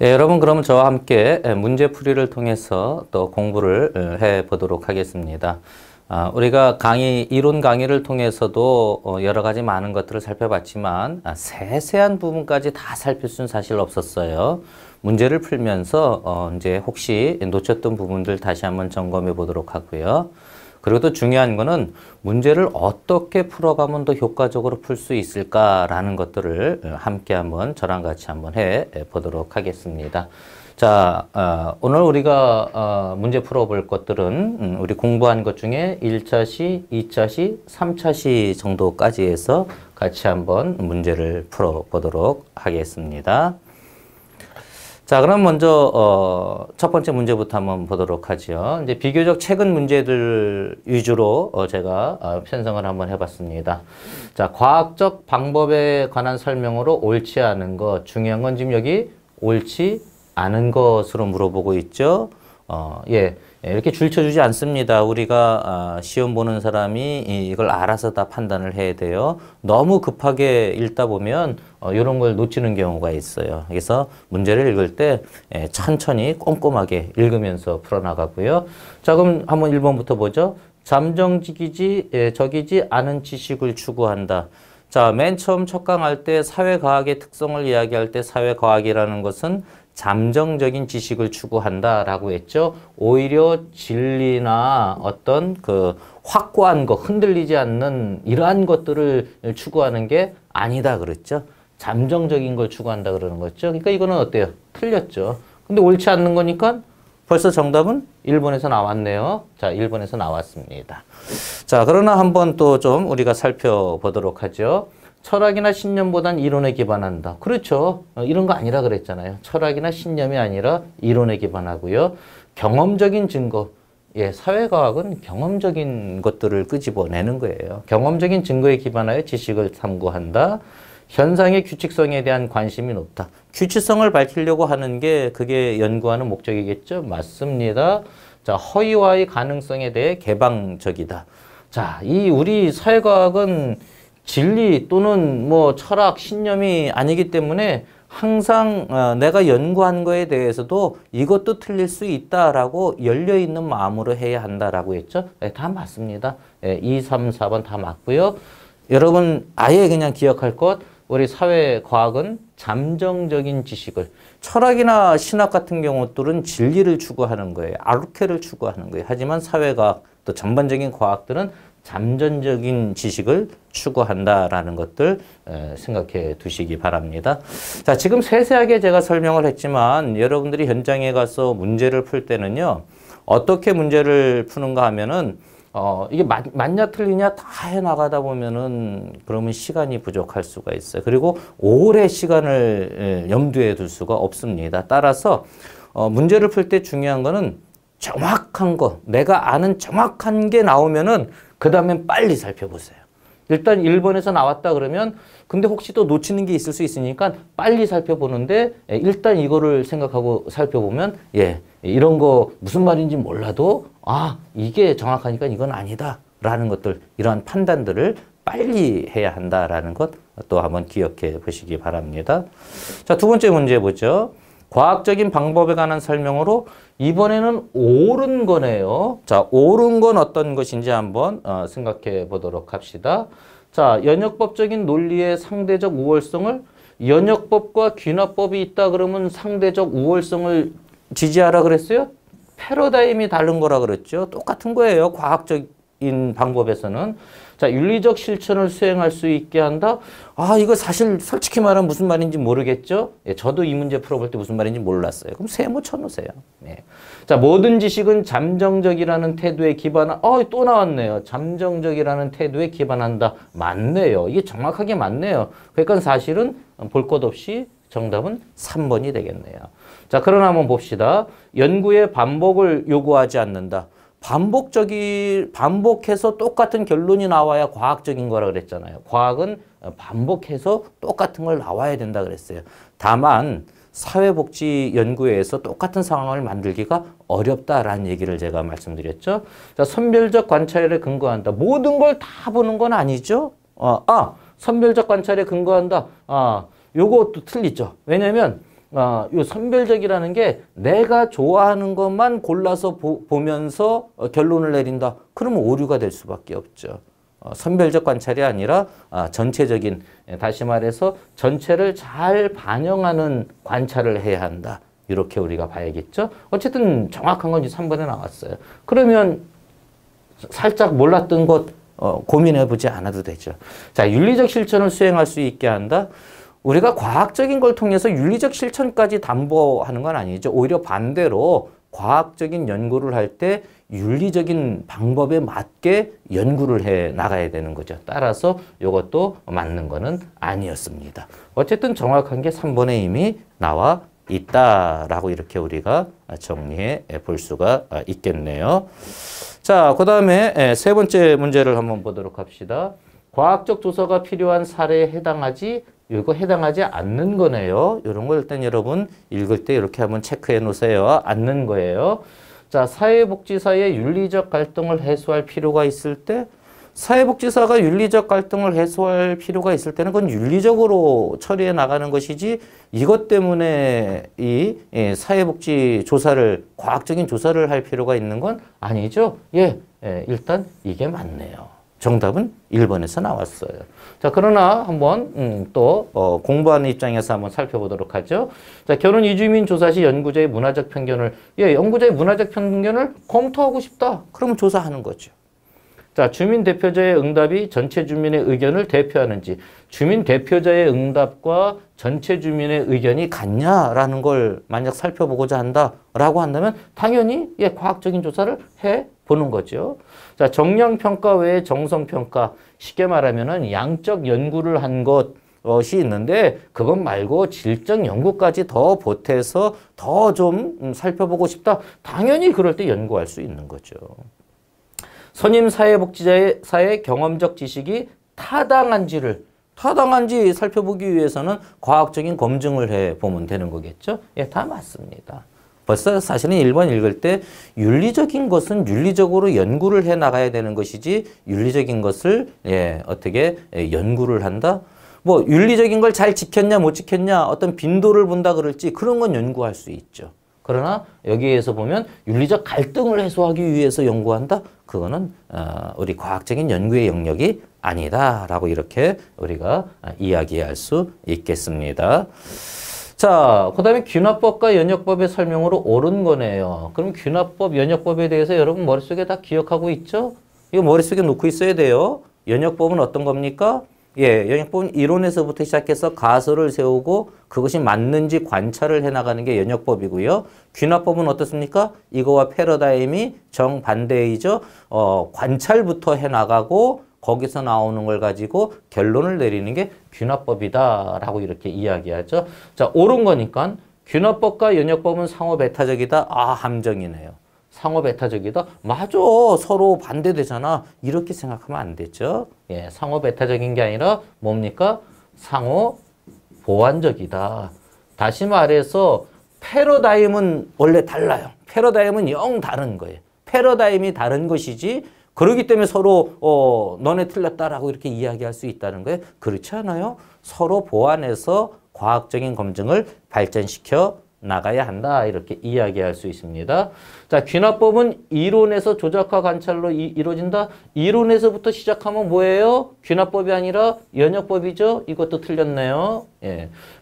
예, 여러분 그러면 저와 함께 문제풀이를 통해서 또 공부를 해 보도록 하겠습니다. 우리가 이론 강의를 통해서도 여러 가지 많은 것들을 살펴봤지만 세세한 부분까지 다 살필 수는 사실 없었어요. 문제를 풀면서 이제 혹시 놓쳤던 부분들 다시 한번 점검해 보도록 하고요. 그리고 또 중요한 거는 문제를 어떻게 풀어가면 더 효과적으로 풀 수 있을까라는 것들을 함께 한번 저랑 같이 한번 해 보도록 하겠습니다. 자, 오늘 우리가 문제 풀어볼 것들은 우리 공부한 것 중에 1차 시, 2차 시, 3차 시 정도까지 해서 같이 한번 문제를 풀어보도록 하겠습니다. 자, 그럼 먼저 첫 번째 문제부터 한번 보도록 하죠. 이제 비교적 최근 문제들 위주로 제가 편성을 한번 해봤습니다. 자, 과학적 방법에 관한 설명으로 옳지 않은 것, 중요한 건 지금 여기 옳지 않은 것으로 물어보고 있죠. 이렇게 줄쳐주지 않습니다. 우리가 시험 보는 사람이 이걸 알아서 다 판단을 해야 돼요. 너무 급하게 읽다 보면 이런 걸 놓치는 경우가 있어요. 그래서 문제를 읽을 때 천천히 꼼꼼하게 읽으면서 풀어나가고요. 자, 그럼 한번 1번부터 보죠. 적이지 않은 지식을 추구한다. 자, 맨 처음 첫 강할 때 사회과학의 특성을 이야기할 때 사회과학이라는 것은 잠정적인 지식을 추구한다라고 했죠. 오히려 진리나 어떤 그 확고한 거, 흔들리지 않는 이러한 것들을 추구하는 게 아니다 그랬죠. 잠정적인 걸 추구한다 그러는 거죠. 그러니까 이거는 어때요? 틀렸죠. 근데 옳지 않는 거니까 벌써 정답은 1번에서 나왔네요. 자, 1번에서 나왔습니다. 자, 그러나 한번 또 좀 우리가 살펴보도록 하죠. 철학이나 신념보단 이론에 기반한다. 그렇죠. 이런 거 아니라 그랬잖아요. 철학이나 신념이 아니라 이론에 기반하고요. 경험적인 증거. 예, 사회과학은 경험적인 것들을 끄집어내는 거예요. 경험적인 증거에 기반하여 지식을 탐구한다. 현상의 규칙성에 대한 관심이 높다. 규칙성을 밝히려고 하는 게 그게 연구하는 목적이겠죠. 맞습니다. 자, 허위와의 가능성에 대해 개방적이다. 자, 이 우리 사회과학은 진리 또는 뭐 철학, 신념이 아니기 때문에 항상 내가 연구한 거에 대해서도 이것도 틀릴 수 있다라고 열려있는 마음으로 해야 한다라고 했죠. 다 맞습니다. 2, 3, 4번 다 맞고요. 여러분 아예 그냥 기억할 것, 우리 사회과학은 잠정적인 지식을, 철학이나 신학 같은 경우들은 진리를 추구하는 거예요. 아르케를 추구하는 거예요. 하지만 사회과학, 또 전반적인 과학들은 잠정적인 지식을 추구한다라는 것들 생각해 두시기 바랍니다. 자, 지금 세세하게 제가 설명을 했지만 여러분들이 현장에 가서 문제를 풀 때는요, 어떻게 문제를 푸는가 하면은 이게 맞냐 틀리냐 다 해나가다 보면은 그러면 시간이 부족할 수가 있어요. 그리고 오래 시간을 염두에 둘 수가 없습니다. 따라서 문제를 풀 때 중요한 거는 정확한 거, 내가 아는 정확한 게 나오면은 그 다음엔 빨리 살펴보세요. 일단 1번에서 나왔다 그러면 근데 혹시 또 놓치는 게 있을 수 있으니까 빨리 살펴보는데 일단 이거를 생각하고 살펴보면 이런 거 무슨 말인지 몰라도 이게 정확하니까 이건 아니다 라는 것들, 이러한 판단들을 빨리 해야 한다라는 것 또 한번 기억해 보시기 바랍니다. 자, 두 번째 문제 보죠. 과학적인 방법에 관한 설명으로 이번에는 옳은 거네요. 자, 옳은 건 어떤 것인지 한번 생각해 보도록 합시다. 자, 연역법적인 논리의 상대적 우월성을, 연역법과 귀납법이 있다 그러면 상대적 우월성을 지지하라 그랬어요? 패러다임이 다른 거라 그랬죠. 똑같은 거예요. 과학적인 방법에서는. 자, 윤리적 실천을 수행할 수 있게 한다. 이거 사실 솔직히 말하면 무슨 말인지 모르겠죠. 저도 이 문제 풀어볼 때 무슨 말인지 몰랐어요. 그럼 세모 쳐놓으세요. 자, 모든 지식은 잠정적이라는 태도에 기반한, 또 나왔네요. 잠정적이라는 태도에 기반한다. 맞네요. 이게 정확하게 맞네요. 그러니까 사실은 볼 것 없이 정답은 3번이 되겠네요. 자, 그러나 한번 봅시다. 연구의 반복을 요구하지 않는다. 반복해서 똑같은 결론이 나와야 과학적인 거라 그랬잖아요. 과학은 반복해서 똑같은 걸 나와야 된다 그랬어요. 다만 사회복지 연구에서 똑같은 상황을 만들기가 어렵다라는 얘기를 제가 말씀드렸죠. 자, 선별적 관찰에 근거한다. 모든 걸 다 보는 건 아니죠. 선별적 관찰에 근거한다. 요것도 틀리죠. 왜냐면 요 선별적이라는 게 내가 좋아하는 것만 골라서 보면서 결론을 내린다. 그러면 오류가 될 수밖에 없죠. 선별적 관찰이 아니라 전체적인, 다시 말해서 전체를 잘 반영하는 관찰을 해야 한다. 이렇게 우리가 봐야겠죠. 어쨌든 정확한 건 3번에 나왔어요. 그러면 살짝 몰랐던 것 고민해 보지 않아도 되죠. 자, 윤리적 실천을 수행할 수 있게 한다. 우리가 과학적인 걸 통해서 윤리적 실천까지 담보하는 건 아니죠. 오히려 반대로 과학적인 연구를 할 때 윤리적인 방법에 맞게 연구를 해 나가야 되는 거죠. 따라서 이것도 맞는 거는 아니었습니다. 어쨌든 정확한 게 3번에 이미 나와 있다라고 이렇게 우리가 정리해 볼 수가 있겠네요. 자, 그 다음에 세 번째 문제를 한번 보도록 합시다. 과학적 조사가 필요한 사례에 해당하지, 이거 해당하지 않는 거네요. 이런 걸 일단 여러분 읽을 때 이렇게 한번 체크해 놓으세요. 않는 거예요. 자, 사회복지사의 윤리적 갈등을 해소할 필요가 있을 때, 사회복지사가 윤리적 갈등을 해소할 필요가 있을 때는 그건 윤리적으로 처리해 나가는 것이지, 이것 때문에 이 사회복지 조사를, 과학적인 조사를 할 필요가 있는 건 아니죠. 일단 이게 맞네요. 정답은 1번에서 나왔어요. 자, 그러나 한번 또 공부하는 입장에서 한번 살펴보도록 하죠. 자, 결혼 이주민 조사 시 연구자의 문화적 편견을, 연구자의 문화적 편견을 검토하고 싶다. 그러면 조사하는 거죠. 자, 주민 대표자의 응답이 전체 주민의 의견을 대표하는지, 주민 대표자의 응답과 전체 주민의 의견이 같냐라는 걸 만약 살펴보고자 한다라고 한다면 당연히 과학적인 조사를 해 보는 거죠. 자, 정량평가 외에 정성평가, 쉽게 말하면은 양적 연구를 한 것이 있는데 그것 말고 질적 연구까지 더 보태서 더 좀 살펴보고 싶다. 당연히 그럴 때 연구할 수 있는 거죠. 선임 사회복지사의 경험적 지식이 타당한지 살펴보기 위해서는 과학적인 검증을 해보면 되는 거겠죠. 다 맞습니다. 벌써 사실은 1번 읽을 때 윤리적인 것은 윤리적으로 연구를 해 나가야 되는 것이지, 윤리적인 것을 어떻게 연구를 한다? 뭐 윤리적인 걸 잘 지켰냐 못 지켰냐, 어떤 빈도를 본다 그럴지 그런 건 연구할 수 있죠. 그러나 여기에서 보면 윤리적 갈등을 해소하기 위해서 연구한다? 그거는 우리 과학적인 연구의 영역이 아니다라고 이렇게 우리가 이야기할 수 있겠습니다. 자, 그 다음에 균화법과 연역법의 설명으로 옳은 거네요. 그럼 균화법, 연역법에 대해서 여러분 머릿속에 다 기억하고 있죠? 이거 머릿속에 놓고 있어야 돼요. 연역법은 어떤 겁니까? 연역법은 이론에서부터 시작해서 가설을 세우고 그것이 맞는지 관찰을 해나가는 게 연역법이고요. 균화법은 어떻습니까? 이거와 패러다임이 정반대이죠. 관찰부터 해나가고 거기서 나오는 걸 가지고 결론을 내리는 게 균화법이다라고 이렇게 이야기하죠. 자, 옳은 거니까 균화법과 연역법은 상호 배타적이다. 함정이네요. 상호 배타적이다. 맞아. 서로 반대되잖아. 이렇게 생각하면 안 되죠. 상호 배타적인 게 아니라 뭡니까? 상호 보완적이다. 다시 말해서 패러다임은 원래 달라요. 패러다임은 영 다른 거예요. 패러다임이 다른 것이지, 그렇기 때문에 서로 너네 틀렸다라고 이렇게 이야기할 수 있다는 거예요. 그렇지 않아요? 서로 보완해서 과학적인 검증을 발전시켜 나가야 한다. 이렇게 이야기할 수 있습니다. 자, 균화법은 이론에서 조작과 관찰로 이루어진다. 이론에서부터 시작하면 뭐예요? 균화법이 아니라 연역법이죠. 이것도 틀렸네요.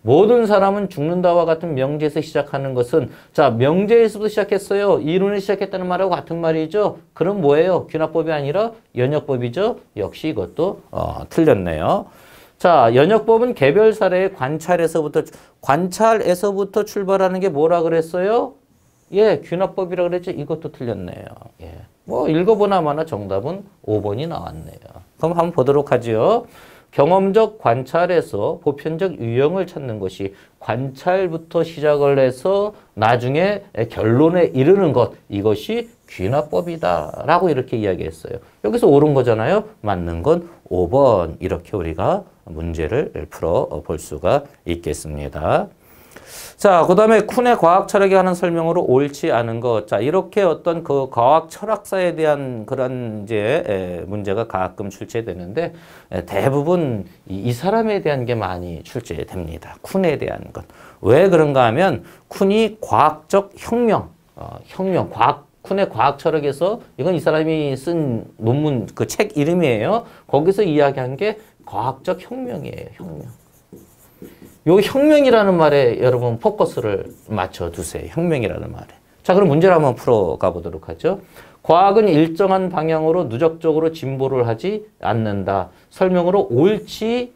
모든 사람은 죽는다와 같은 명제에서 시작하는 것은, 자, 명제에서부터 시작했어요. 이론에서 시작했다는 말하고 같은 말이죠. 그럼 뭐예요? 균화법이 아니라 연역법이죠. 역시 이것도 틀렸네요. 자, 연역법은 개별 사례의 관찰에서부터 출발하는 게 뭐라 그랬어요? 균화법이라 그랬죠. 이것도 틀렸네요. 뭐 읽어보나 마나 정답은 5번이 나왔네요. 그럼 한번 보도록 하죠. 경험적 관찰에서 보편적 유형을 찾는 것이, 관찰부터 시작을 해서 나중에 결론에 이르는 것, 이것이 균화법이다 라고 이렇게 이야기했어요. 여기서 옳은 거잖아요. 맞는 건 5번. 이렇게 우리가 문제를 풀어 볼 수가 있겠습니다. 자, 그 다음에 쿤의 과학 철학에 관한 설명으로 옳지 않은 것. 자, 이렇게 어떤 그 과학 철학사에 대한 그런 이제 문제가 가끔 출제되는데 대부분 이 사람에 대한 게 많이 출제됩니다. 쿤에 대한 것. 왜 그런가 하면 쿤이 과학적 혁명, 쿤의 과학 철학에서 이건 이 사람이 쓴 논문 그 책 이름이에요. 거기서 이야기한 게 과학적 혁명이에요. 혁명. 요 혁명이라는 말에 여러분 포커스를 맞춰 두세요. 혁명이라는 말에. 자, 그럼 문제를 한번 풀어가 보도록 하죠. 과학은 일정한 방향으로 누적적으로 진보를 하지 않는다. 설명으로 옳지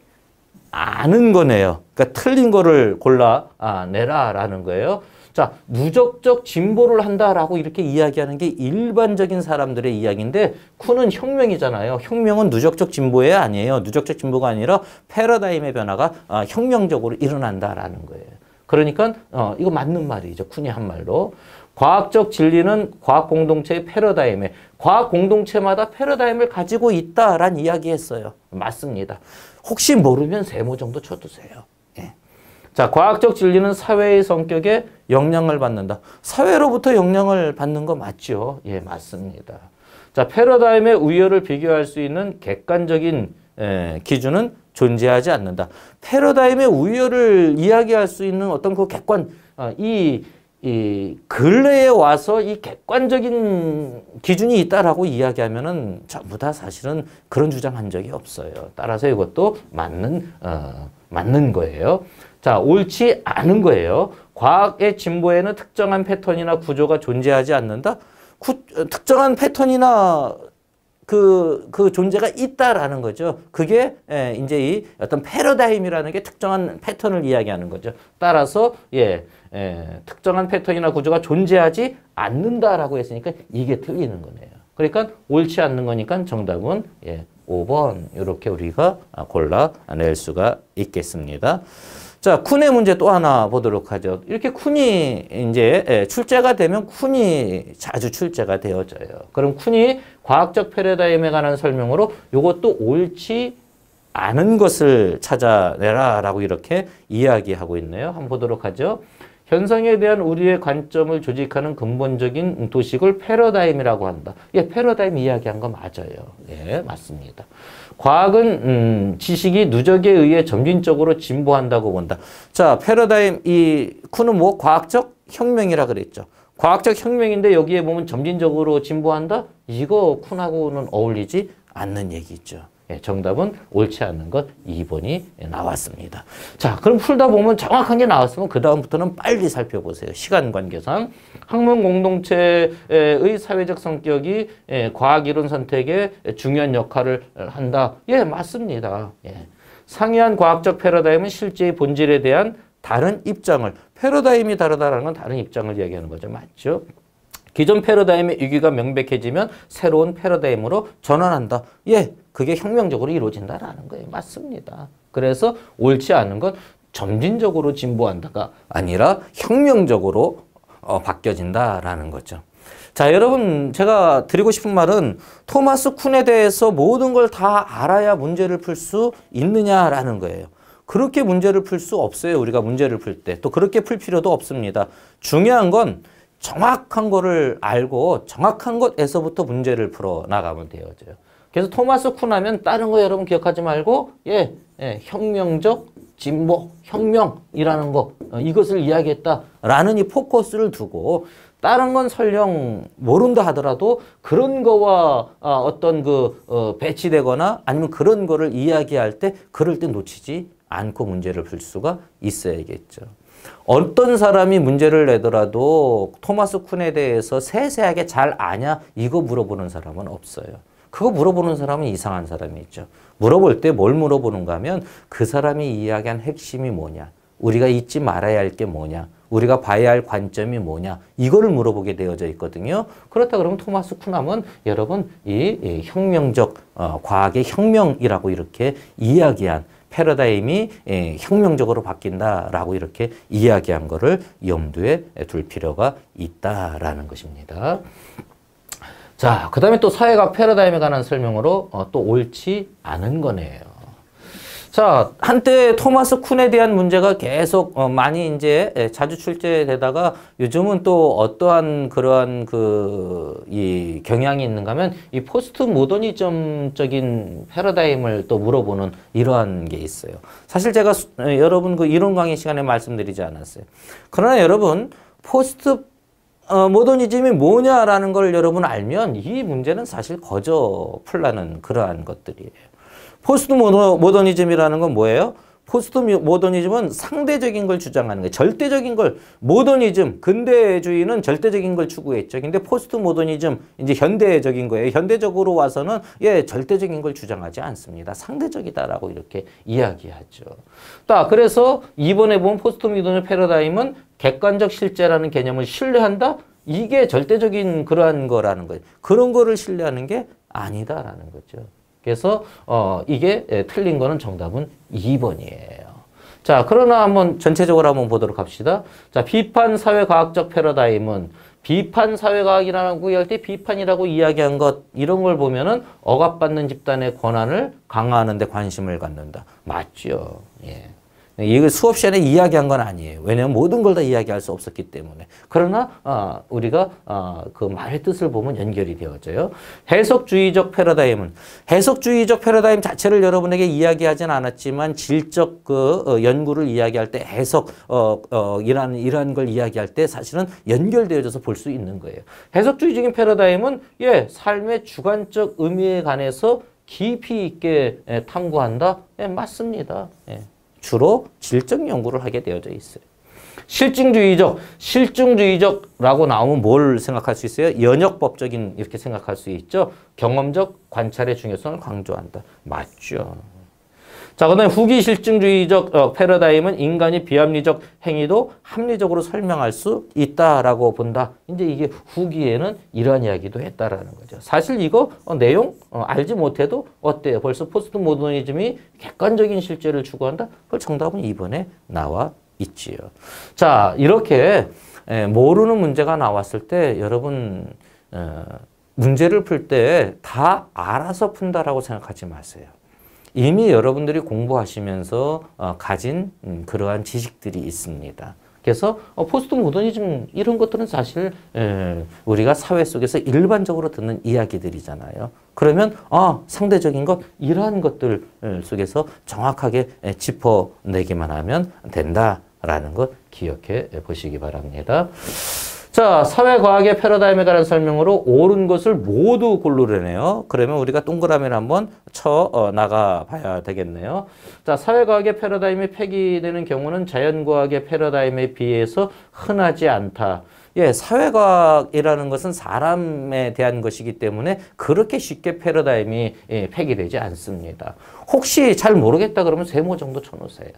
않은 거네요. 그러니까 틀린 거를 골라내라라는 거예요. 자, 누적적 진보를 한다라고 이렇게 이야기하는 게 일반적인 사람들의 이야기인데 쿤은 혁명이잖아요. 혁명은 누적적 진보에 아니에요. 누적적 진보가 아니라 패러다임의 변화가 혁명적으로 일어난다라는 거예요. 그러니까 이거 맞는 말이죠. 쿤이 한 말로. 과학적 진리는 과학 공동체의 패러다임에 과학 공동체마다 패러다임을 가지고 있다라는 이야기했어요. 맞습니다. 혹시 모르면 세모 정도 쳐두세요. 예. 자, 과학적 진리는 사회의 성격에 영향을 받는다. 사회로부터 영향을 받는 거 맞죠? 예, 맞습니다. 자, 패러다임의 우열을 비교할 수 있는 객관적인 기준은 존재하지 않는다. 패러다임의 우열을 이야기할 수 있는 어떤 그 객관, 이 근래에 와서 이 객관적인 기준이 있다라고 이야기하면은 전부 다 사실은 그런 주장한 적이 없어요. 따라서 이것도 맞는 거예요. 자, 옳지 않은 거예요. 과학의 진보에는 특정한 패턴이나 구조가 존재하지 않는다. 특정한 패턴이나 그 존재가 있다라는 거죠. 그게 이제 이 어떤 패러다임이라는 게 특정한 패턴을 이야기하는 거죠. 따라서 특정한 패턴이나 구조가 존재하지 않는다라고 했으니까 이게 틀리는 거네요. 그러니까 옳지 않는 거니까 정답은 5번 이렇게 우리가 골라낼 수가 있겠습니다. 자, 쿤의 문제 또 하나 보도록 하죠. 이렇게 쿤이 이제 출제가 되면 쿤이 자주 출제가 되어져요. 그럼 쿤이 과학적 패러다임에 관한 설명으로 이것도 옳지 않은 것을 찾아내라라고 이렇게 이야기하고 있네요. 한번 보도록 하죠. 현상에 대한 우리의 관점을 조직하는 근본적인 도식을 패러다임이라고 한다. 예, 패러다임 이야기한 거 맞아요. 예, 맞습니다. 과학은 지식이 누적에 의해 점진적으로 진보한다고 본다. 자, 패러다임 이 쿤은 뭐 과학적 혁명이라 그랬죠. 과학적 혁명인데 여기에 보면 점진적으로 진보한다? 이거 쿤하고는 어울리지 않는 얘기죠. 예, 정답은 옳지 않는 것 2번이 나왔습니다. 자, 그럼 풀다 보면 정확한 게 나왔으면 그 다음부터는 빨리 살펴보세요. 시간 관계상. 학문 공동체의 사회적 성격이 과학이론 선택에 중요한 역할을 한다. 예, 맞습니다. 예. 상이한 과학적 패러다임은 실제의 본질에 대한 다른 입장을, 패러다임이 다르다는 건 다른 입장을 이야기하는 거죠. 맞죠? 기존 패러다임의 유기가 명백해지면 새로운 패러다임으로 전환한다. 예, 그게 혁명적으로 이루어진다라는 거예요. 맞습니다. 그래서 옳지 않은 건 점진적으로 진보한다가 아니라 혁명적으로 바뀌어진다라는 거죠. 자, 여러분 제가 드리고 싶은 말은 토마스 쿤에 대해서 모든 걸 다 알아야 문제를 풀 수 있느냐라는 거예요. 그렇게 문제를 풀 수 없어요. 우리가 문제를 풀 때. 또 그렇게 풀 필요도 없습니다. 중요한 건 정확한 거를 알고 정확한 것에서부터 문제를 풀어 나가면 되어져요. 그래서 토마스 쿤 하면 다른 거 여러분 기억하지 말고 혁명적 진보, 혁명이라는 거 이것을 이야기했다라는 이 포커스를 두고 다른 건 설령 모른다 하더라도 그런 거와 어떤 배치되거나 아니면 그런 거를 이야기할 때 그럴 때 놓치지 않고 문제를 풀 수가 있어야겠죠. 어떤 사람이 문제를 내더라도 토마스 쿤에 대해서 세세하게 잘 아냐? 이거 물어보는 사람은 없어요. 그거 물어보는 사람은 이상한 사람이 있죠. 물어볼 때 뭘 물어보는가 하면 그 사람이 이야기한 핵심이 뭐냐? 우리가 잊지 말아야 할 게 뭐냐? 우리가 봐야 할 관점이 뭐냐? 이거를 물어보게 되어져 있거든요. 그렇다 그러면 토마스 쿤 하면 여러분 이 혁명적 과학의 혁명이라고 이렇게 이야기한 패러다임이 혁명적으로 바뀐다라고 이렇게 이야기한 거를 염두에 둘 필요가 있다라는 것입니다. 자, 그 다음에 또 사회학 패러다임에 관한 설명으로 또 옳지 않은 거네요. 자, 한때 토마스 쿤에 대한 문제가 계속 많이 이제 자주 출제되다가 요즘은 또 어떠한 그러한 이 경향이 있는가 하면 이 포스트 모더니즘적인 패러다임을 또 물어보는 이러한 게 있어요. 사실 제가 여러분 그 이론 강의 시간에 말씀드리지 않았어요. 그러나 여러분 포스트 모더니즘이 뭐냐라는 걸 여러분 알면 이 문제는 사실 거저 풀라는 그러한 것들이에요. 포스트 모더니즘이라는 건 뭐예요? 포스트 모더니즘은 상대적인 걸 주장하는 거예요. 절대적인 걸, 모더니즘, 근대주의는 절대적인 걸 추구했죠. 근데 포스트 모더니즘, 이제 현대적인 거예요. 현대적으로 와서는 절대적인 걸 주장하지 않습니다. 상대적이다라고 이렇게 이야기하죠. 그래서 이번에 본 포스트 모더니즘 패러다임은 객관적 실제라는 개념을 신뢰한다? 이게 절대적인 그러한 거라는 거예요. 그런 거를 신뢰하는 게 아니다라는 거죠. 그래서 이게 틀린 거는 정답은 2번이에요. 자, 그러나 한번 전체적으로 한번 보도록 합시다. 자, 비판 사회과학적 패러다임은 비판 사회과학이라고 이야기할 때 비판이라고 이야기한 것 이런 걸 보면은 억압받는 집단의 권한을 강화하는 데 관심을 갖는다. 맞죠? 예. 이거 수업 시간에 이야기한 건 아니에요. 왜냐하면 모든 걸 다 이야기할 수 없었기 때문에. 그러나 우리가 그 말의 뜻을 보면 연결이 되어져요. 해석주의적 패러다임은 해석주의적 패러다임 자체를 여러분에게 이야기하진 않았지만 질적 그 연구를 이야기할 때 해석 이러한 걸 이야기할 때 사실은 연결되어져서 볼 수 있는 거예요. 해석주의적인 패러다임은 삶의 주관적 의미에 관해서 깊이 있게 탐구한다. 맞습니다. 주로 질적 연구를 하게 되어져 있어요. 실증주의적라고 나오면 뭘 생각할 수 있어요? 연역법적인 이렇게 생각할 수 있죠. 경험적 관찰의 중요성을 강조한다. 맞죠. 자, 그 다음에 후기 실증주의적 패러다임은 인간이 비합리적 행위도 합리적으로 설명할 수 있다라고 본다. 이제 이게 후기에는 이러한 이야기도 했다라는 거죠. 사실 이거 내용 알지 못해도 어때요? 벌써 포스트 모더니즘이 객관적인 실제를 추구한다? 그 정답은 2번에 나와 있지요. 자, 이렇게 모르는 문제가 나왔을 때 여러분 문제를 풀 때 다 알아서 푼다라고 생각하지 마세요. 이미 여러분들이 공부하시면서 가진 그러한 지식들이 있습니다. 그래서 포스트 모더니즘 이런 것들은 사실 우리가 사회 속에서 일반적으로 듣는 이야기들이잖아요. 그러면 상대적인 것 이러한 것들 속에서 정확하게 짚어내기만 하면 된다라는 것 기억해 보시기 바랍니다. 자, 사회과학의 패러다임에 관한 설명으로 옳은 것을 모두 고르래네요. 그러면 우리가 동그라미를 한번 쳐 나가 봐야 되겠네요. 자, 사회과학의 패러다임이 폐기되는 경우는 자연과학의 패러다임에 비해서 흔하지 않다. 사회과학이라는 것은 사람에 대한 것이기 때문에 그렇게 쉽게 패러다임이 폐기되지 않습니다. 혹시 잘 모르겠다 그러면 세모 정도 쳐놓으세요.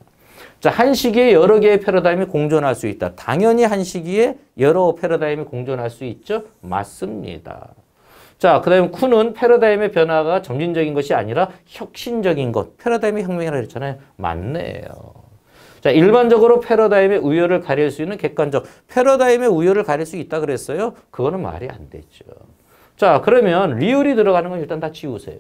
자, 한 시기에 여러 개의 패러다임이 공존할 수 있다. 당연히 한 시기에 여러 패러다임이 공존할 수 있죠? 맞습니다. 자, 그 다음에 쿤은 패러다임의 변화가 점진적인 것이 아니라 혁신적인 것. 패러다임의 혁명이라고 했잖아요. 맞네요. 자, 일반적으로 패러다임의 우열을 가릴 수 있는 객관적. 패러다임의 우열을 가릴 수 있다 그랬어요? 그거는 말이 안 되죠. 자, 그러면 리을이 들어가는 건 일단 다 지우세요.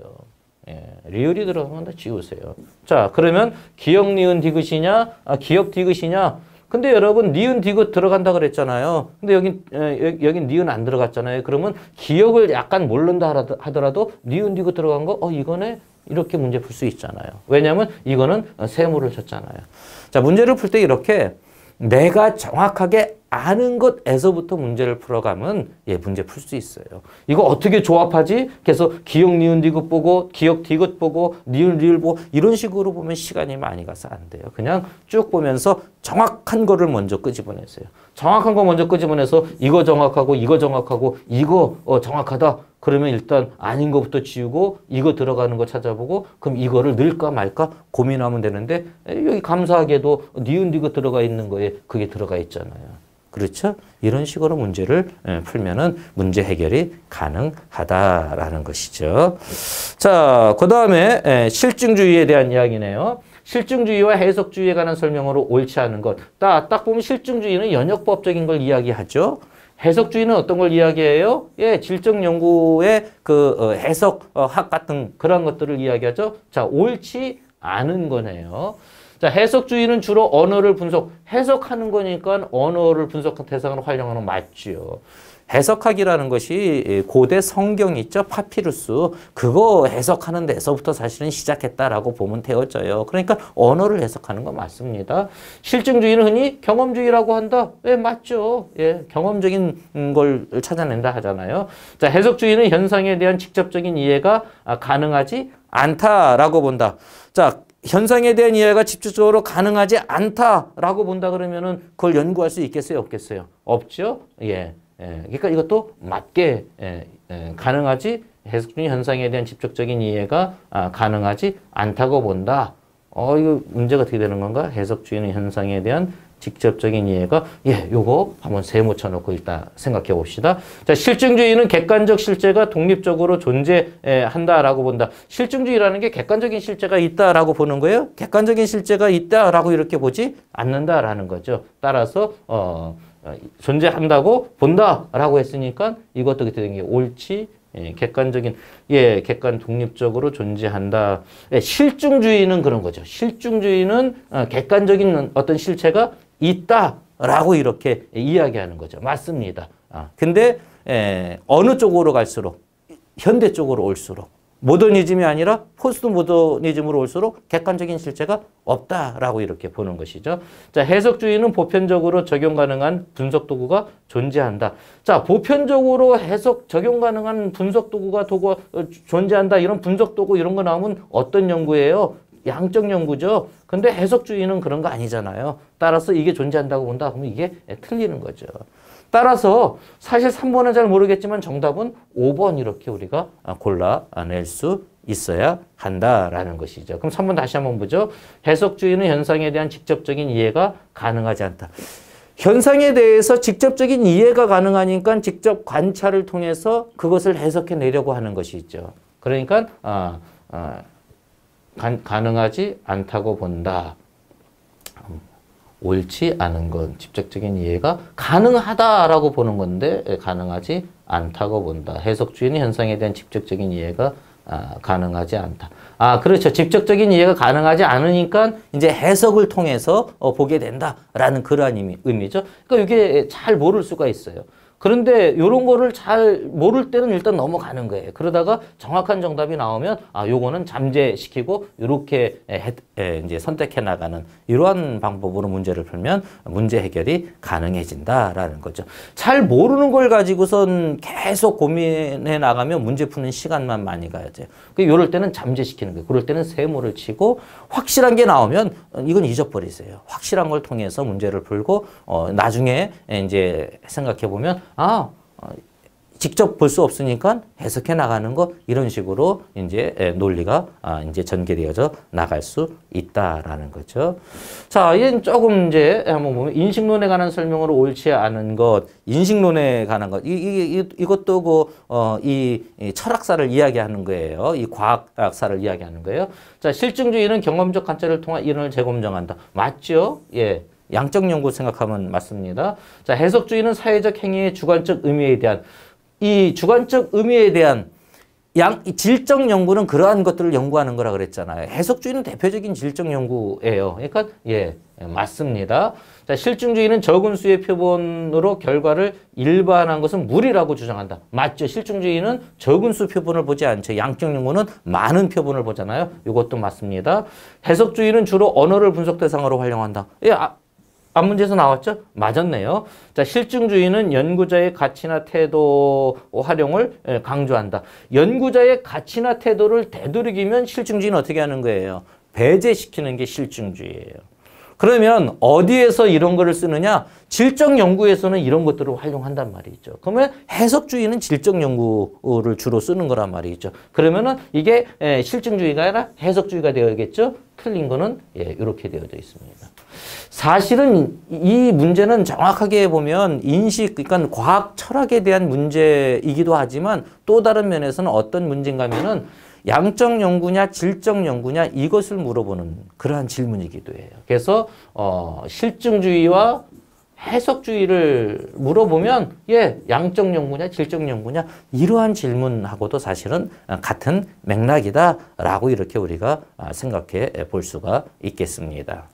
리을이 들어가면 다 지우세요. 자, 그러면 기역, 니은, 디귿이냐? 기역, 디귿이냐? 근데 여러분, 니은, 디귿 들어간다 그랬잖아요. 근데 여긴 니은 안 들어갔잖아요. 그러면 기역을 약간 모른다 하더라도 니은, 디귿 들어간 거, 이거네? 이렇게 문제 풀 수 있잖아요. 왜냐하면 이거는 세모를 쳤잖아요. 자, 문제를 풀 때 이렇게 내가 정확하게 아는 것에서부터 문제를 풀어가면 문제 풀 수 있어요. 이거 어떻게 조합하지? 그래서 기역, 니은, 디귿 보고 기역, 디귿 보고 니은, 리을 보고 이런 식으로 보면 시간이 많이 가서 안 돼요. 그냥 쭉 보면서 정확한 거를 먼저 끄집어내세요. 정확한 거 먼저 끄집어내서 이거 정확하고 이거 정확하고 이거 정확하다. 그러면 일단 아닌 것부터 지우고 이거 들어가는 거 찾아보고 그럼 이거를 넣을까 말까 고민하면 되는데 여기 감사하게도 니은, 디귿 들어가 있는 거에 그게 들어가 있잖아요. 그렇죠? 이런 식으로 문제를 풀면은 문제 해결이 가능하다라는 것이죠. 자, 그 다음에 실증주의에 대한 이야기네요. 실증주의와 해석주의에 관한 설명으로 옳지 않은 것. 딱 보면 실증주의는 연역법적인 걸 이야기하죠. 해석주의는 어떤 걸 이야기해요? 질적 연구의 그 해석학 같은 그런 것들을 이야기하죠. 자, 옳지 않은 거네요. 자, 해석주의는 주로 언어를 해석하는 거니까 언어를 분석한 대상으로 활용하는 거 맞죠. 해석학이라는 것이 고대 성경 있죠? 파피루스. 그거 해석하는 데서부터 사실은 시작했다라고 보면 되어져요. 그러니까 언어를 해석하는 거 맞습니다. 실증주의는 흔히 경험주의라고 한다. 예, 맞죠. 예, 경험적인 걸 찾아낸다 하잖아요. 자, 해석주의는 현상에 대한 직접적인 이해가 가능하지 않다라고 본다. 자, 현상에 대한 이해가 직접적으로 가능하지 않다라고 본다 그러면은 그걸 연구할 수 있겠어요? 없겠어요? 없죠? 예. 그러니까 이것도 맞게 가능하지 해석주의 현상에 대한 직접적인 이해가 가능하지 않다고 본다. 이거 문제가 어떻게 되는 건가? 해석주의는 현상에 대한 직접적인 이해가 요거 한번 세모 쳐놓고 일단 생각해 봅시다. 자, 실증주의는 객관적 실제가 독립적으로 존재한다라고 본다. 실증주의라는 게 객관적인 실제가 있다라고 보는 거예요. 객관적인 실제가 있다라고 이렇게 보지 않는다라는 거죠. 따라서 존재한다고 본다라고 했으니까 이것도 어떻게 되는 게 옳지? 객관 독립적으로 존재한다. 실증주의는 그런 거죠. 실증주의는 객관적인 어떤 실체가 있다라고 이렇게 이야기하는 거죠. 맞습니다. 근데 어느 쪽으로 갈수록 현대 쪽으로 올수록 모더니즘이 아니라 포스트 모더니즘으로 올수록 객관적인 실체가 없다라고 이렇게 보는 것이죠. 자, 해석주의는 보편적으로 적용 가능한 분석 도구가 존재한다. 자, 보편적으로 적용 가능한 분석 도구가 존재한다. 이런 분석 도구 이런 거 나오면 어떤 연구예요? 양적 연구죠. 근데 해석주의는 그런 거 아니잖아요. 따라서 이게 존재한다고 본다. 그러면 이게 틀리는 거죠. 따라서 사실 3번은 잘 모르겠지만 정답은 5번 이렇게 우리가 골라낼 수 있어야 한다라는 것이죠. 그럼 3번 다시 한번 보죠. 해석주의는 현상에 대한 직접적인 이해가 가능하지 않다. 현상에 대해서 직접적인 이해가 가능하니까 직접 관찰을 통해서 그것을 해석해 내려고 하는 것이 있죠. 그러니까 가능하지 않다고 본다. 옳지 않은 건 직접적인 이해가 가능하다라고 보는 건데 가능하지 않다고 본다. 해석주의는 현상에 대한 직접적인 이해가 가능하지 않다. 그렇죠. 직접적인 이해가 가능하지 않으니까 이제 해석을 통해서 보게 된다라는 그러한 의미죠. 그러니까 이게 잘 모를 수가 있어요. 그런데 이런 거를 잘 모를 때는 일단 넘어가는 거예요. 그러다가 정확한 정답이 나오면 요거는 잠재시키고 이렇게 이제 선택해 나가는 이러한 방법으로 문제를 풀면 문제 해결이 가능해진다라는 거죠. 잘 모르는 걸 가지고선 계속 고민해 나가면 문제 푸는 시간만 많이 가야 돼요. 이럴 때는 잠재시키는 거예요. 그럴 때는 세모를 치고 확실한 게 나오면 이건 잊어버리세요. 확실한 걸 통해서 문제를 풀고 나중에 이제 생각해 보면 직접 볼 수 없으니까 해석해 나가는 거 이런 식으로 이제 논리가 이제 전개되어져 나갈 수 있다라는 거죠. 자, 이제 조금 이제 한번 보면 인식론에 관한 설명으로 옳지 않은 것, 인식론에 관한 것 이것도 이 철학사를 이야기하는 거예요. 이 과학사를 이야기하는 거예요. 자, 실증주의는 경험적 관찰을 통한 이론을 재검증한다. 맞죠? 예. 양적 연구 생각하면 맞습니다. 자, 해석주의는 사회적 행위의 주관적 의미에 대한 이 주관적 의미에 대한 질적 연구는 그러한 것들을 연구하는 거라 그랬잖아요. 해석주의는 대표적인 질적 연구예요. 그러니까 맞습니다. 자, 실증주의는 적은 수의 표본으로 결과를 일반한 것은 무리라고 주장한다. 맞죠? 실증주의는 적은 수 표본을 보지 않죠. 양적 연구는 많은 표본을 보잖아요. 이것도 맞습니다. 해석주의는 주로 언어를 분석 대상으로 활용한다. 앞문제에서 나왔죠? 맞았네요. 자, 실증주의는 연구자의 가치나 태도 활용을 강조한다. 연구자의 가치나 태도를 되도록이면 실증주의는 어떻게 하는 거예요? 배제시키는 게 실증주의예요. 그러면 어디에서 이런 거를 쓰느냐? 질적 연구에서는 이런 것들을 활용한단 말이죠. 그러면 해석주의는 질적 연구를 주로 쓰는 거란 말이죠. 그러면은 이게 실증주의가 아니라 해석주의가 되어야겠죠? 틀린 거는 이렇게 되어져 있습니다. 사실은 이 문제는 정확하게 보면 그러니까 과학 철학에 대한 문제이기도 하지만 또 다른 면에서는 어떤 문제인가 하면은 양적 연구냐 질적 연구냐 이것을 물어보는 그러한 질문이기도 해요. 그래서 실증주의와 해석주의를 물어보면 예, 양적 연구냐 질적 연구냐 이러한 질문하고도 사실은 같은 맥락이다라고 이렇게 우리가 생각해 볼 수가 있겠습니다.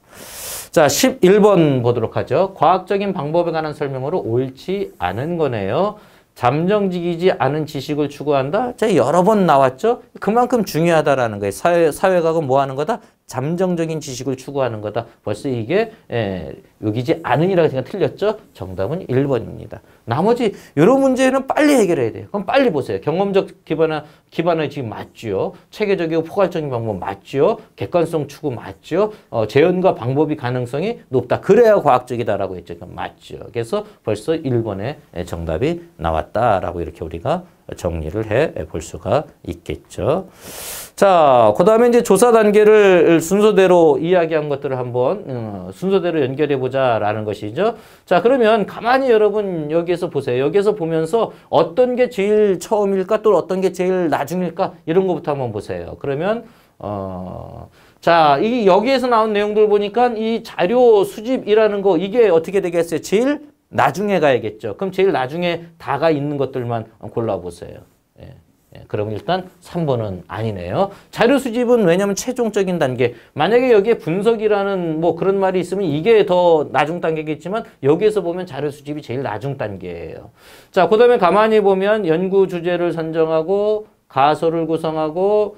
자, 11번 보도록 하죠. 과학적인 방법에 관한 설명으로 옳지 않은 거네요. 잠정적이지 않은 지식을 추구한다. 자, 여러 번 나왔죠. 그만큼 중요하다라는 거예요. 사회과학은 뭐 하는 거다? 잠정적인 지식을 추구하는 거다. 벌써 이게 여기지 않으니라고 생각 틀렸죠? 정답은 1번입니다. 나머지 이런 문제는 빨리 해결해야 돼요. 그럼 빨리 보세요. 경험적 기반의 지금 맞죠? 체계적이고 포괄적인 방법 맞죠? 객관성 추구 맞죠? 재현과 방법이 가능성이 높다. 그래야 과학적이다라고 했죠. 그럼 맞죠. 그래서 벌써 1번에 정답이 나왔다라고 이렇게 우리가 정리를 해 볼 수가 있겠죠. 자, 그 다음에 이제 조사 단계를 순서대로 이야기한 것들을 한번 순서대로 연결해 보자라는 것이죠. 자, 그러면 가만히 여러분 여기에서 보세요. 여기에서 보면서 어떤 게 제일 처음일까 또 어떤 게 제일 나중일까 이런 것부터 한번 보세요. 그러면 자, 이 여기에서 나온 내용들 보니까 이 자료 수집이라는 거 이게 어떻게 되겠어요? 제일 나중에 가야겠죠. 그럼 제일 나중에 다가 있는 것들만 골라보세요. 그러면 일단 3번은 아니네요. 자료 수집은 왜냐면 최종적인 단계. 만약에 여기에 분석이라는 뭐 그런 말이 있으면 이게 더 나중 단계겠지만 여기에서 보면 자료 수집이 제일 나중 단계예요. 자, 그 다음에 가만히 보면 연구 주제를 선정하고 가설을 구성하고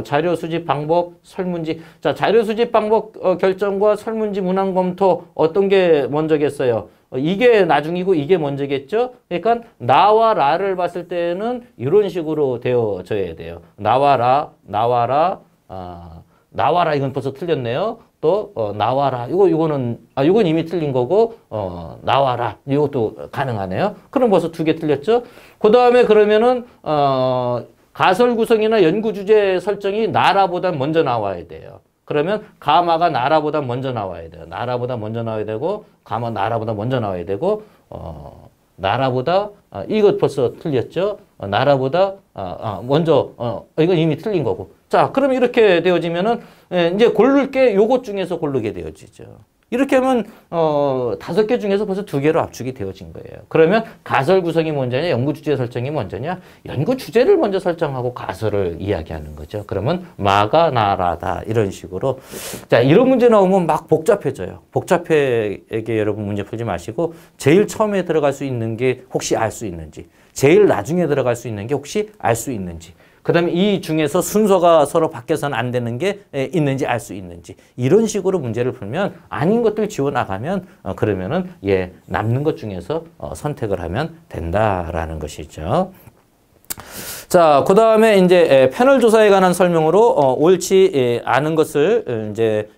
자료 수집 방법, 설문지. 자, 자료 수집 방법 결정과 설문지 문항 검토 어떤 게 먼저겠어요? 이게 나중이고 이게 먼저겠죠? 그러니까 나와 라를 봤을 때는 이런 식으로 되어져야 돼요. 나와라, 나와라, 나와라 이건 벌써 틀렸네요. 또 나와라 이거는 이건 이미 틀린 거고 나와라 이것도 가능하네요. 그럼 벌써 2개 틀렸죠? 그 다음에 그러면은 가설 구성이나 연구 주제 설정이 나라보다 먼저 나와야 돼요. 그러면 가마가 나라보다 먼저 나와야 돼요. 나라보다 먼저 나와야 되고 가마 나라보다 먼저 나와야 되고 나라보다 이것 벌써 틀렸죠? 나라보다 먼저 이건 이미 틀린 거고. 자, 그럼 이렇게 되어지면은 이제 고를 게 요것 중에서 고르게 되어지죠. 이렇게 하면 5개 중에서 벌써 2개로 압축이 되어진 거예요. 그러면 가설 구성이 먼저냐 연구 주제 설정이 먼저냐 연구 주제를 먼저 설정하고 가설을 이야기하는 거죠. 그러면 마가 나라다 이런 식으로. 자, 이런 문제 나오면 막 복잡해져요. 복잡하게 여러분 문제 풀지 마시고 제일 처음에 들어갈 수 있는 게 혹시 알 수 있는지 제일 나중에 들어갈 수 있는 게 혹시 알 수 있는지 그 다음에 이 중에서 순서가 서로 바뀌어서는 안 되는 게 있는지 알 수 있는지 이런 식으로 문제를 풀면 아닌 것들 지워나가면 그러면은 남는 것 중에서 선택을 하면 된다라는 것이죠. 자, 그 다음에 이제 패널 조사에 관한 설명으로 옳지 않은 것을 이제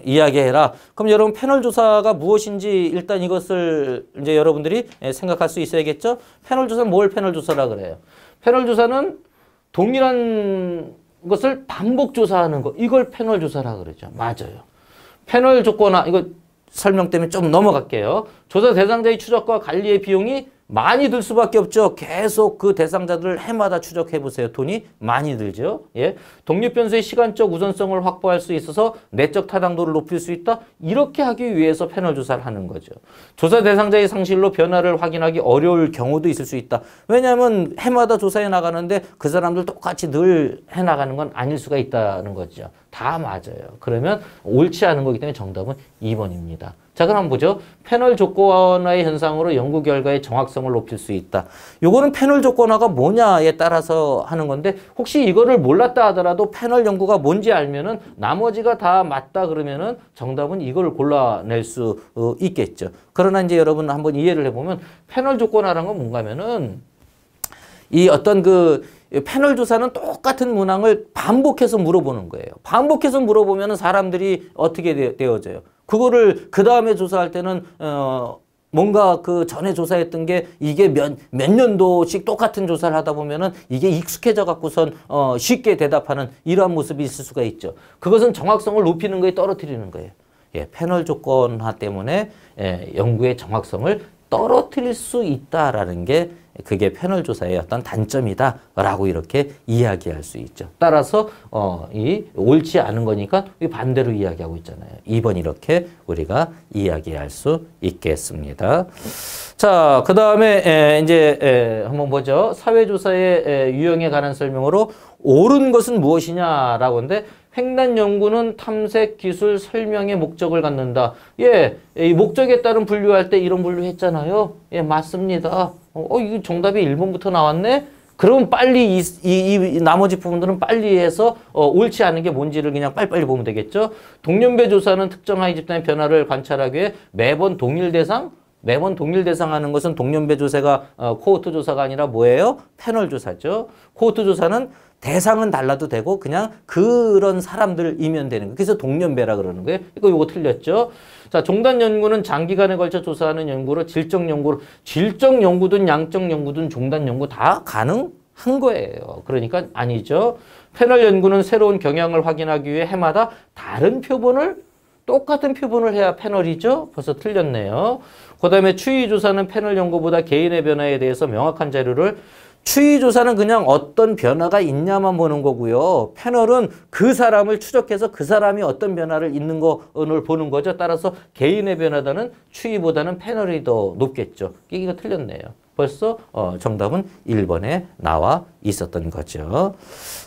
이야기해라. 그럼 여러분 패널 조사가 무엇인지 일단 이것을 이제 여러분들이 생각할 수 있어야겠죠. 패널 조사는 뭘 패널 조사라 그래요? 패널 조사는 동일한 것을 반복 조사하는 거 이걸 패널 조사라 그러죠. 맞아요. 패널 조건화 이거 설명 때문에 좀 넘어갈게요. 조사 대상자의 추적과 관리의 비용이 많이 들 수밖에 없죠. 계속 그 대상자들을 해마다 추적해 보세요. 돈이 많이 들죠. 예. 독립 변수의 시간적 우선성을 확보할 수 있어서 내적 타당도를 높일 수 있다. 이렇게 하기 위해서 패널 조사를 하는 거죠. 조사 대상자의 상실로 변화를 확인하기 어려울 경우도 있을 수 있다. 왜냐하면 해마다 조사해 나가는데 그 사람들 똑같이 늘 해 나가는 건 아닐 수가 있다는 거죠. 다 맞아요. 그러면 옳지 않은 거기 때문에 정답은 2번입니다. 자, 그럼 한번 보죠. 패널 조건화의 현상으로 연구 결과의 정확성을 높일 수 있다. 요거는 패널 조건화가 뭐냐에 따라서 하는 건데 혹시 이거를 몰랐다 하더라도 패널 연구가 뭔지 알면은 나머지가 다 맞다 그러면은 정답은 이걸 골라낼 수 있겠죠. 그러나 이제 여러분 한번 이해를 해보면 패널 조건화라는 건 뭔가 하면은 이 어떤 그 패널 조사는 똑같은 문항을 반복해서 물어보는 거예요. 반복해서 물어보면 사람들이 어떻게 되어져요? 그거를 그 다음에 조사할 때는 뭔가 그 전에 조사했던 게 이게 몇 년도씩 똑같은 조사를 하다 보면은 이게 익숙해져 갖고선 쉽게 대답하는 이러한 모습이 있을 수가 있죠. 그것은 정확성을 높이는 거에 떨어뜨리는 거예요. 예, 패널 조건화 때문에 연구의 정확성을 떨어뜨릴 수 있다라는 게 그게 패널 조사의 어떤 단점이다라고 이렇게 이야기할 수 있죠. 따라서 이 옳지 않은 거니까 반대로 이야기하고 있잖아요. 2번 이렇게 우리가 이야기할 수 있겠습니다. 자, 그 다음에 이제 한번 보죠. 사회조사의 유형에 관한 설명으로 옳은 것은 무엇이냐라고 하는데 횡단 연구는 탐색, 기술, 설명의 목적을 갖는다. 예, 이 목적에 따른 분류할 때 이런 분류 했잖아요. 예, 맞습니다. 이거 정답이 1번부터 나왔네? 그럼 빨리 이 나머지 부분들은 빨리 해서 옳지 않은 게 뭔지를 그냥 빨리빨리 보면 되겠죠. 동년배 조사는 특정 아이 집단의 변화를 관찰하기 위해 매번 동일 대상 하는 것은 동년배 조사가 코호트 조사가 아니라 뭐예요? 패널 조사죠. 코호트 조사는 대상은 달라도 되고 그냥 그런 사람들이면 되는 거예요. 그래서 동년배라 그러는 거예요. 이거 틀렸죠. 자, 종단 연구는 장기간에 걸쳐 조사하는 연구로 질적 연구든 양적 연구든 종단 연구 다 가능한 거예요. 그러니까 아니죠. 패널 연구는 새로운 경향을 확인하기 위해 해마다 똑같은 표본을 해야 패널이죠. 벌써 틀렸네요. 그 다음에 추이조사는 패널 연구보다 개인의 변화에 대해서 명확한 자료를 추이조사는 그냥 어떤 변화가 있냐만 보는 거고요. 패널은 그 사람을 추적해서 그 사람이 어떤 변화를 있는 거를 보는 거죠. 따라서 개인의 변화다는 추이보다는 패널이 더 높겠죠. 이거 틀렸네요. 벌써 정답은 1번에 나와 있었던 거죠.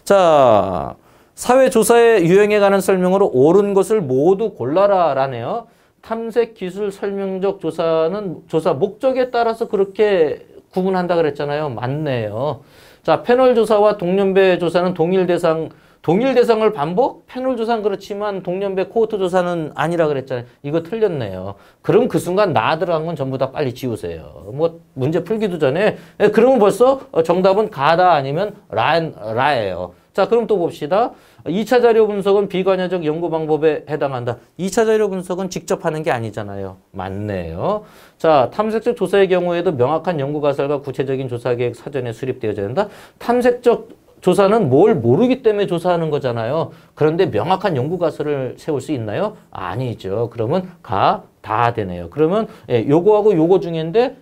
자, 사회조사의 유형에 관한 설명으로 옳은 것을 모두 골라라 라네요. 탐색, 기술, 설명적 조사는 조사 목적에 따라서 그렇게 구분한다 그랬잖아요. 맞네요. 자, 패널 조사와 동년배 조사는 동일 대상을 반복? 패널 조사는 그렇지만 동년배 코호트 조사는 아니라 그랬잖아요. 이거 틀렸네요. 그럼 그 순간 나 들어간 건 전부 다 빨리 지우세요. 뭐 문제 풀기도 전에 그러면 벌써 정답은 가다 아니면 라예요. 자, 그럼 또 봅시다. 2차 자료 분석은 비관여적 연구 방법에 해당한다. 2차 자료 분석은 직접 하는 게 아니잖아요. 맞네요. 자, 탐색적 조사의 경우에도 명확한 연구 가설과 구체적인 조사 계획 사전에 수립되어야 된다. 탐색적 조사는 뭘 모르기 때문에 조사하는 거잖아요. 그런데 명확한 연구 가설을 세울 수 있나요? 아니죠. 그러면 다 되네요. 그러면 요거하고 요거 중인데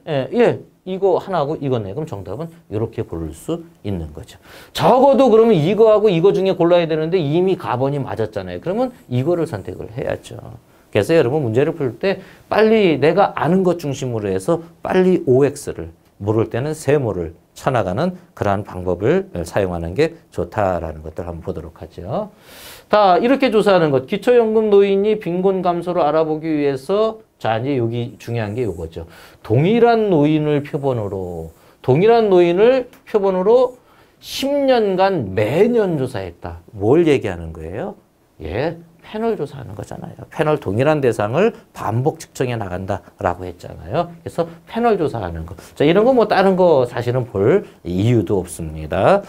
이거 하나하고 이거네. 그럼 정답은 이렇게 고를 수 있는 거죠. 적어도 그러면 이거하고 이거 중에 골라야 되는데 이미 가번이 맞았잖아요. 그러면 이거를 선택을 해야죠. 그래서 여러분 문제를 풀 때 빨리 내가 아는 것 중심으로 해서 빨리 OX를 모를 때는 세모를 쳐나가는 그러한 방법을 사용하는 게 좋다라는 것들 한번 보도록 하죠. 자, 이렇게 조사하는 것. 기초연금 노인이 빈곤 감소를 알아보기 위해서 자, 이제 여기 중요한 게 이거죠. 동일한 노인을 표본으로 10년간 매년 조사했다. 뭘 얘기하는 거예요? 예, 패널 조사하는 거잖아요. 패널 동일한 대상을 반복 측정해 나간다라고 했잖아요. 그래서 패널 조사하는 거. 자, 이런 거 뭐 다른 거 사실은 볼 이유도 없습니다.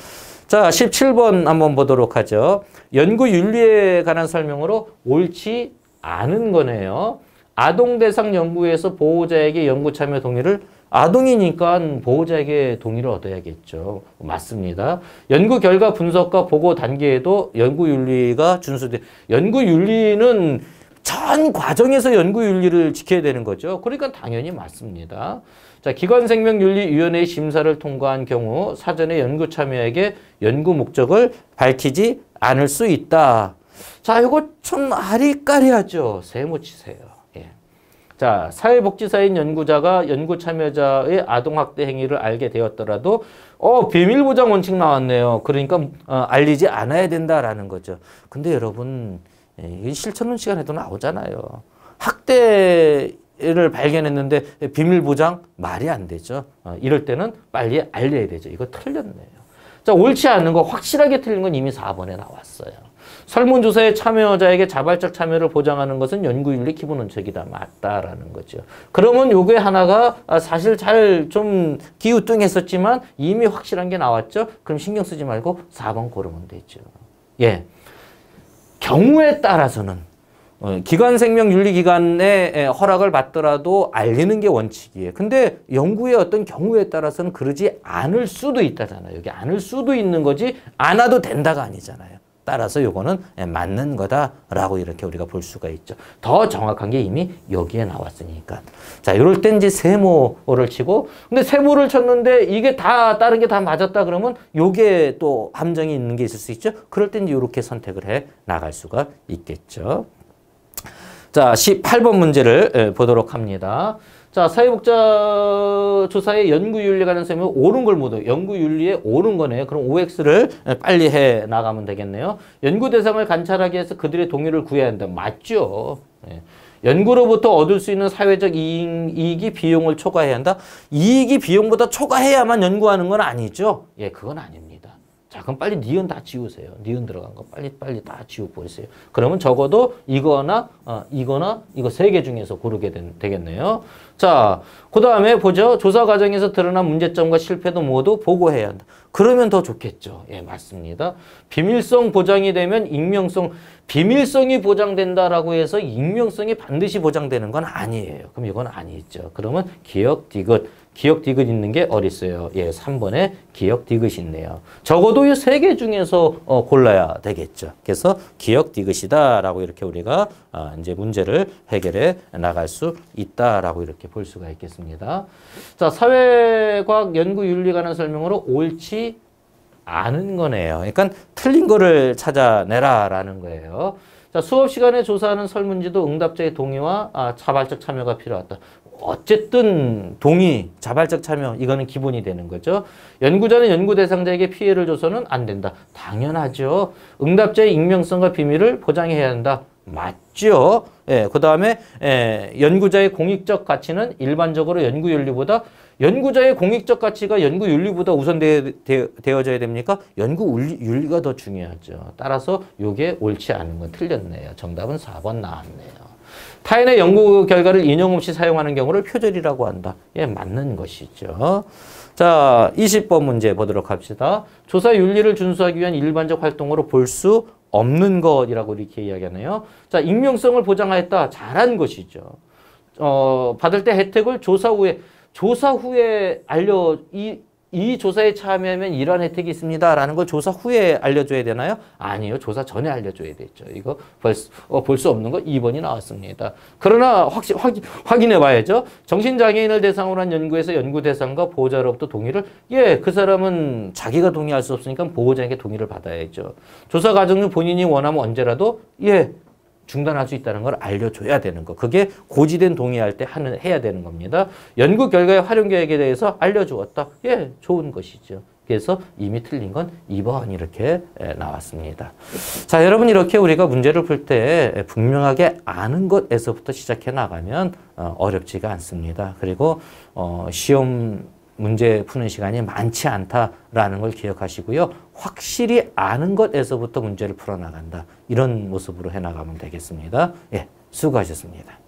자, 17번 한번 보도록 하죠. 연구 윤리에 관한 설명으로 옳지 않은 거네요. 아동 대상 연구에서 보호자에게 연구 참여 동의를 아동이니까 보호자에게 동의를 얻어야겠죠. 맞습니다. 연구 결과 분석과 보고 단계에도 연구 윤리가 준수돼. 연구 윤리는 전 과정에서 연구 윤리를 지켜야 되는 거죠. 그러니까 당연히 맞습니다. 자, 기관생명윤리위원회의 심사를 통과한 경우 사전에 연구 참여에게 연구 목적을 밝히지 않을 수 있다. 자, 이거 좀 아리까리하죠. 세모 치세요. 자, 사회복지사인 연구자가 연구 참여자의 아동학대 행위를 알게 되었더라도 비밀보장 원칙 나왔네요. 그러니까 알리지 않아야 된다라는 거죠. 근데 여러분 실천론 시간에도 나오잖아요. 학대를 발견했는데 비밀보장 말이 안 되죠. 이럴 때는 빨리 알려야 되죠. 이거 틀렸네요. 자, 옳지 않은 거 확실하게 틀린 건 이미 4번에 나왔어요. 설문조사에 참여자에게 자발적 참여를 보장하는 것은 연구윤리 기본 원칙이다. 맞다라는 거죠. 그러면 요게 하나가 사실 잘 좀 기우뚱했었지만 이미 확실한 게 나왔죠. 그럼 신경 쓰지 말고 4번 고르면 되죠. 예. 경우에 따라서는 기관생명윤리기관의 허락을 받더라도 알리는 게 원칙이에요. 근데 연구의 어떤 경우에 따라서는 그러지 않을 수도 있다잖아요. 여기 않을 수도 있는 거지 안 와도 된다가 아니잖아요. 따라서 요거는 맞는 거다라고 이렇게 우리가 볼 수가 있죠. 더 정확한 게 이미 여기에 나왔으니까. 자, 이럴 땐 이제 세모를 치고, 근데 세모를 쳤는데 이게 다 다른 게 다 맞았다 그러면 요게 또 함정이 있는 게 있을 수 있죠. 그럴 땐 이렇게 선택을 해 나갈 수가 있겠죠. 자, 18번 문제를 보도록 합니다. 자, 사회복자 조사의 연구윤리 관련 설명이 옳은 걸 모두 연구윤리에 옳은 거네요. 그럼 OX를 빨리 해 나가면 되겠네요. 연구 대상을 관찰하기 위해서 그들의 동의를 구해야 한다. 맞죠? 예. 연구로부터 얻을 수 있는 사회적 이익이 비용을 초과해야 한다. 이익이 비용보다 초과해야만 연구하는 건 아니죠. 예, 그건 아닙니다. 자, 그럼 빨리 니은 다 지우세요. 니은 들어간 거 빨리 다 지우고 버리세요. 그러면 적어도 이거나 이거 세 개 중에서 고르게 되겠네요. 자, 그 다음에 보죠. 조사 과정에서 드러난 문제점과 실패도 모두 보고해야 한다. 그러면 더 좋겠죠. 예, 맞습니다. 비밀성 보장이 되면 비밀성이 보장된다라고 해서 익명성이 반드시 보장되는 건 아니에요. 그럼 이건 아니죠. 그러면 기억, 디귿 있는 게 어디 있어요? 예, 3번에 기억, 디귿이 있네요. 적어도 이 세 개 중에서 골라야 되겠죠. 그래서 기억, 디귿이다라고 이렇게 우리가 이제 문제를 해결해 나갈 수 있다라고 이렇게 볼 수가 있겠습니다. 자, 사회과학 연구윤리 관한 설명으로 옳지 않은 거네요. 그러니까 틀린 거를 찾아내라라는 거예요. 자, 수업 시간에 조사하는 설문지도 응답자의 동의와 자발적 참여가 필요하다. 어쨌든 동의, 자발적 참여 이거는 기본이 되는 거죠. 연구자는 연구 대상자에게 피해를 줘서는 안 된다. 당연하죠. 응답자의 익명성과 비밀을 보장해야 한다. 맞죠. 예, 그 다음에 연구자의 공익적 가치는 일반적으로 연구자의 공익적 가치가 연구윤리보다 우선되어져야 됩니까? 연구윤리가 더 중요하죠. 따라서 이게 옳지 않은 건 틀렸네요. 정답은 4번 나왔네요. 타인의 연구 결과를 인용 없이 사용하는 경우를 표절이라고 한다. 예, 맞는 것이죠. 자, 20번 문제 보도록 합시다. 조사 윤리를 준수하기 위한 일반적 활동으로 볼 수 없는 것이라고 이렇게 이야기하네요. 자, 익명성을 보장하였다. 잘한 것이죠. 받을 때 혜택을 조사 후에 이 조사에 참여하면 이러한 혜택이 있습니다라는 걸 조사 후에 알려줘야 되나요? 아니요. 조사 전에 알려줘야 되죠. 이거 볼 수 없는 거 2번이 나왔습니다. 그러나 확인해 봐야죠. 정신장애인을 대상으로 한 연구에서 연구 대상과 보호자로부터 동의를 그 사람은 자기가 동의할 수 없으니까 보호자에게 동의를 받아야죠. 조사 과정 중 본인이 원하면 언제라도 중단할 수 있다는 걸 알려줘야 되는 거. 그게 고지된 동의할 때 해야 되는 겁니다. 연구 결과의 활용 계획에 대해서 알려주었다. 좋은 것이죠. 그래서 이미 틀린 건 2번 이렇게 나왔습니다. 자, 여러분 이렇게 우리가 문제를 풀 때 분명하게 아는 것에서부터 시작해 나가면 어렵지가 않습니다. 그리고 시험 문제 푸는 시간이 많지 않다라는 걸 기억하시고요. 확실히 아는 것에서부터 문제를 풀어나간다. 이런 모습으로 해나가면 되겠습니다. 수고하셨습니다.